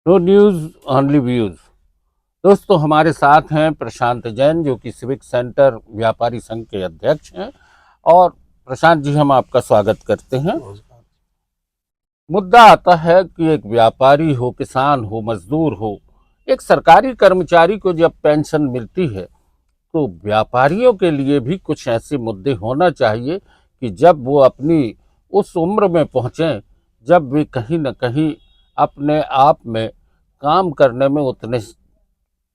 No news only views. दोस्तों, हमारे साथ हैं प्रशांत जैन, जो कि सिविक सेंटर व्यापारी संघ के अध्यक्ष हैं। और प्रशांत जी, हम आपका स्वागत करते हैं। मुद्दा आता है कि एक व्यापारी हो, किसान हो, मजदूर हो, एक सरकारी कर्मचारी को जब पेंशन मिलती है तो व्यापारियों के लिए भी कुछ ऐसे मुद्दे होना चाहिए कि जब वो अपनी उस उम्र में पहुंचें जब वे कहीं न कहीं अपने आप में काम करने में उतने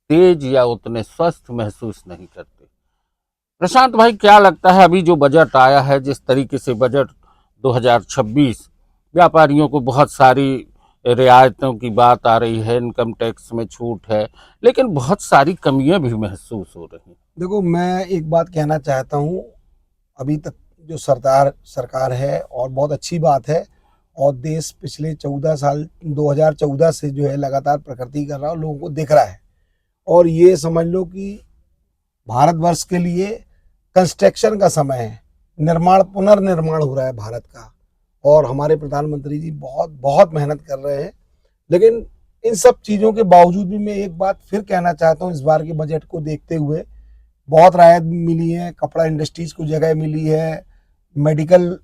तेज या उतने स्वस्थ महसूस नहीं करते। प्रशांत भाई, क्या लगता है, अभी जो बजट आया है, जिस तरीके से बजट 2026, व्यापारियों को बहुत सारी रियायतों की बात आ रही है, इनकम टैक्स में छूट है, लेकिन बहुत सारी कमियां भी महसूस हो रही हैं। देखो, मैं एक बात कहना चाहता हूँ। अभी तक जो सरकार है और बहुत अच्छी बात है, और देश पिछले 14 साल 2014 से जो है लगातार प्रगति कर रहा है, लोगों को दिख रहा है। और ये समझ लो कि भारतवर्ष के लिए कंस्ट्रक्शन का समय है, पुनर्निर्माण हो रहा है भारत का। और हमारे प्रधानमंत्री जी बहुत बहुत मेहनत कर रहे हैं। लेकिन इन सब चीज़ों के बावजूद भी मैं एक बात फिर कहना चाहता हूँ, इस बार के बजट को देखते हुए बहुत राहत मिली है, कपड़ा इंडस्ट्रीज को जगह मिली है, मेडिकल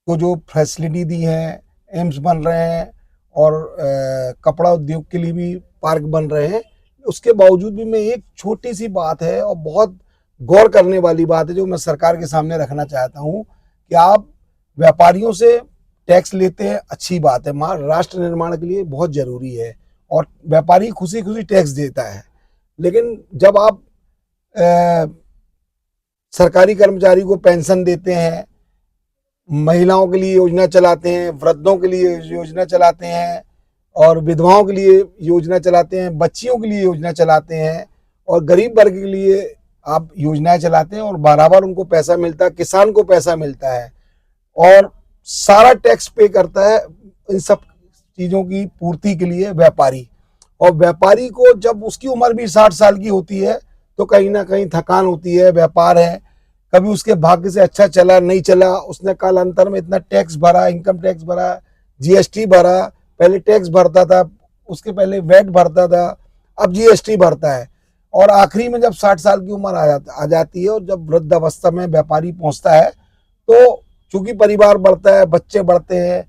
को जो फैसिलिटी दी है, एम्स बन रहे हैं, और कपड़ा उद्योग के लिए भी पार्क बन रहे हैं। उसके बावजूद भी मैं एक छोटी सी बात है और बहुत गौर करने वाली बात है जो मैं सरकार के सामने रखना चाहता हूँ कि आप व्यापारियों से टैक्स लेते हैं, अच्छी बात है, राष्ट्र निर्माण के लिए बहुत जरूरी है, और व्यापारी खुशी खुशी टैक्स देता है। लेकिन जब आप सरकारी कर्मचारी को पेंशन देते हैं, महिलाओं के लिए योजना चलाते हैं, वृद्धों के लिए योजना चलाते हैं, और विधवाओं के लिए योजना चलाते हैं, बच्चियों के लिए योजना चलाते हैं, और गरीब वर्ग के लिए आप योजनाएं चलाते हैं, और बराबर उनको पैसा मिलता है, किसान को पैसा मिलता है, और सारा टैक्स पे करता है इन सब चीज़ों की पूर्ति के लिए व्यापारी। और व्यापारी को जब उसकी उम्र भी 60 साल की होती है तो कहीं ना कहीं थकान होती है। व्यापार है, कभी उसके भाग्य से अच्छा चला नहीं चला, उसने कालांतर में इतना टैक्स भरा, इनकम टैक्स भरा, जीएसटी भरा, पहले टैक्स भरता था, उसके पहले वैट भरता था, अब जीएसटी भरता है, और आखिरी में जब 60 साल की उम्र आ जाती है और जब वृद्धावस्था में व्यापारी पहुंचता है तो चूंकि परिवार बढ़ता है, बच्चे बढ़ते हैं।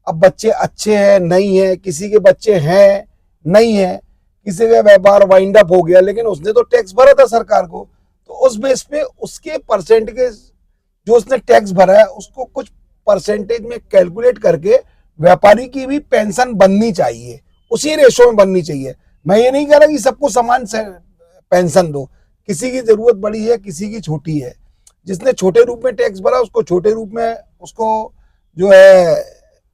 अब बच्चे अच्छे हैं नहीं है, किसी के बच्चे हैं नहीं है, किसी का व्यापार वाइंड अप हो गया, लेकिन उसने तो टैक्स भरा था सरकार को, तो उस बेस पे उसके परसेंट के जो उसने टैक्स भरा है उसको कुछ परसेंटेज में कैलकुलेट करके व्यापारी की भी पेंशन बननी चाहिए, उसी रेशो में बननी चाहिए। मैं ये नहीं कह रहा कि सबको समान पेंशन दो, किसी की जरूरत बड़ी है, किसी की छोटी है। जिसने छोटे रूप में टैक्स भरा उसको छोटे रूप में उसको जो है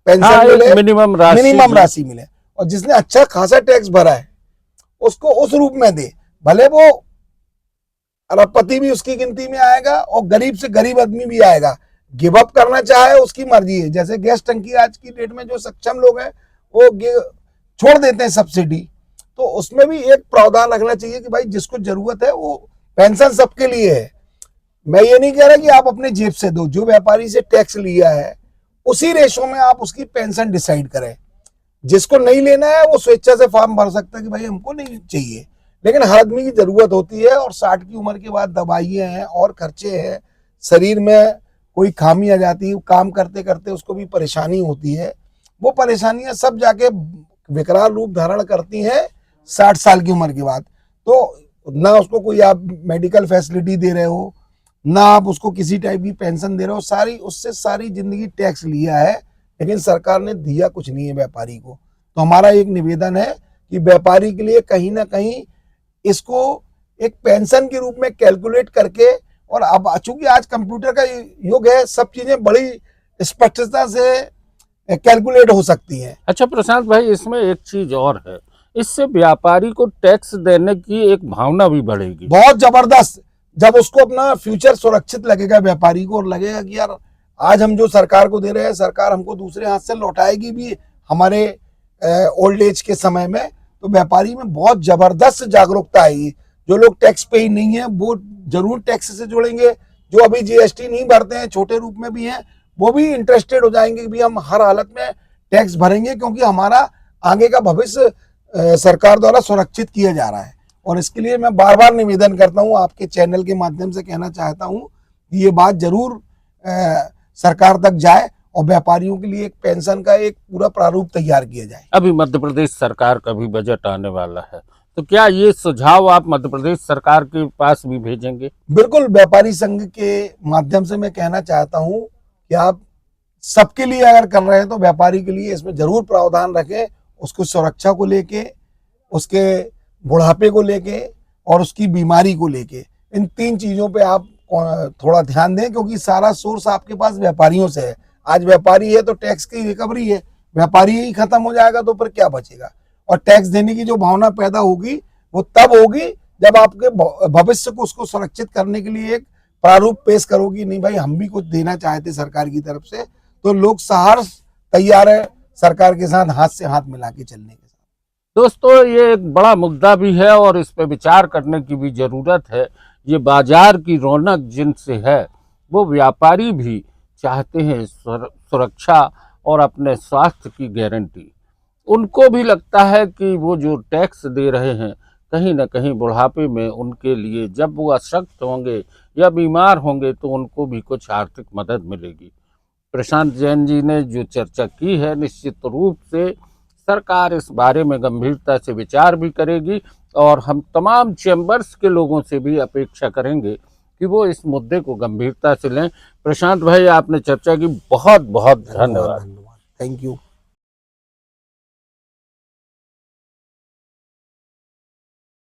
पेंशन मिले, मिनिमम राशि मिले, और जिसने अच्छा खासा टैक्स भरा है उसको उस रूप में दे। भले वो अरबपति भी उसकी गिनती में आएगा और गरीब से गरीब आदमी भी आएगा। गिव अप करना चाहे उसकी मर्जी है, जैसे गैस टंकी आज की डेट में जो सक्षम लोग हैं वो छोड़ देते हैं सब्सिडी, तो उसमें भी एक प्रावधान रखना चाहिए कि भाई जिसको जरूरत है वो पेंशन सबके लिए है। मैं ये नहीं कह रहा कि आप अपने जेब से दो, जो व्यापारी से टैक्स लिया है उसी रेशो में आप उसकी पेंशन डिसाइड करें। जिसको नहीं लेना है वो स्वेच्छा से फॉर्म भर सकता है कि भाई हमको नहीं चाहिए, लेकिन हर आदमी की जरूरत होती है, और 60 की उम्र के बाद दवाइयां हैं और खर्चे हैं, शरीर में कोई खामी आ जाती है, काम करते करते उसको भी परेशानी होती है। वो परेशानियां सब जाके विकराल रूप धारण करती हैं 60 साल की उम्र के बाद। तो ना उसको कोई आप मेडिकल फैसिलिटी दे रहे हो, ना आप उसको किसी टाइप की पेंशन दे रहे हो, उससे सारी जिंदगी टैक्स लिया है, लेकिन सरकार ने दिया कुछ नहीं है व्यापारी को। तो हमारा एक निवेदन है कि व्यापारी के लिए कहीं ना कहीं इसको एक पेंशन के रूप में कैलकुलेट करके, और अब चूंकि आज कंप्यूटर का युग है, सब चीजें बड़ी स्पष्टता से कैलकुलेट हो सकती हैं। अच्छा प्रशांत भाई, इसमें एक चीज और है, इससे व्यापारी को टैक्स देने की एक भावना भी बढ़ेगी बहुत जबरदस्त। जब उसको अपना फ्यूचर सुरक्षित लगेगा व्यापारी को, और लगेगा कि यार आज हम जो सरकार को दे रहे हैं, सरकार हमको दूसरे हाथ से लौटाएगी भी हमारे ओल्ड एज के समय में, तो व्यापारी में बहुत जबरदस्त जागरूकता आएगी। जो लोग टैक्स पे ही नहीं है वो जरूर टैक्स से जुड़ेंगे, जो अभी जीएसटी नहीं भरते हैं, छोटे रूप में भी हैं, वो भी इंटरेस्टेड हो जाएंगे कि हम हर हालत में टैक्स भरेंगे, क्योंकि हमारा आगे का भविष्य सरकार द्वारा सुरक्षित किया जा रहा है। और इसके लिए मैं बार बार निवेदन करता हूं, आपके चैनल के माध्यम से कहना चाहता हूं कि ये बात जरूर सरकार तक जाए और व्यापारियों के लिए एक पेंशन का एक पूरा प्रारूप तैयार किया जाए। अभी मध्य प्रदेश सरकार का भी बजट आने वाला है, तो क्या ये सुझाव आप मध्य प्रदेश सरकार के पास भी भेजेंगे? बिल्कुल, व्यापारी संघ के माध्यम से मैं कहना चाहता हूं कि आप सबके लिए अगर कर रहे हैं तो व्यापारी के लिए इसमें जरूर प्रावधान रखें, उसको सुरक्षा को लेके, उसके बुढ़ापे को लेके और उसकी बीमारी को लेके। इन 3 चीजों पे आप थोड़ा ध्यान दें, क्योंकि सारा सोर्स आपके पास व्यापारियों से है। आज व्यापारी है तो टैक्स की रिकवरी है, व्यापारी ही खत्म हो जाएगा तो फिर क्या बचेगा। और टैक्स देने की जो भावना पैदा होगी वो तब होगी जब आपके भविष्य को उसको सुरक्षित करने के लिए एक प्रारूप पेश करोगी, नहीं भाई हम भी कुछ देना चाहते सरकार की तरफ से, तो लोग सहर्ष तैयार है सरकार के साथ हाथ से हाथ मिला के चलने के साथ। दोस्तों, ये एक बड़ा मुद्दा भी है और इस पर विचार करने की भी जरूरत है। ये बाजार की रौनक जिनसे है वो व्यापारी भी चाहते हैं सुरक्षा और अपने स्वास्थ्य की गारंटी। उनको भी लगता है कि वो जो टैक्स दे रहे हैं कहीं ना कहीं बुढ़ापे में उनके लिए, जब वो अशक्त होंगे या बीमार होंगे, तो उनको भी कुछ आर्थिक मदद मिलेगी। प्रशांत जैन जी ने जो चर्चा की है, निश्चित रूप से सरकार इस बारे में गंभीरता से विचार भी करेगी और हम तमाम चैम्बर्स के लोगों से भी अपेक्षा करेंगे कि वो इस मुद्दे को गंभीरता से लें। प्रशांत भाई, आपने चर्चा की, बहुत बहुत धन्यवाद। Thank you.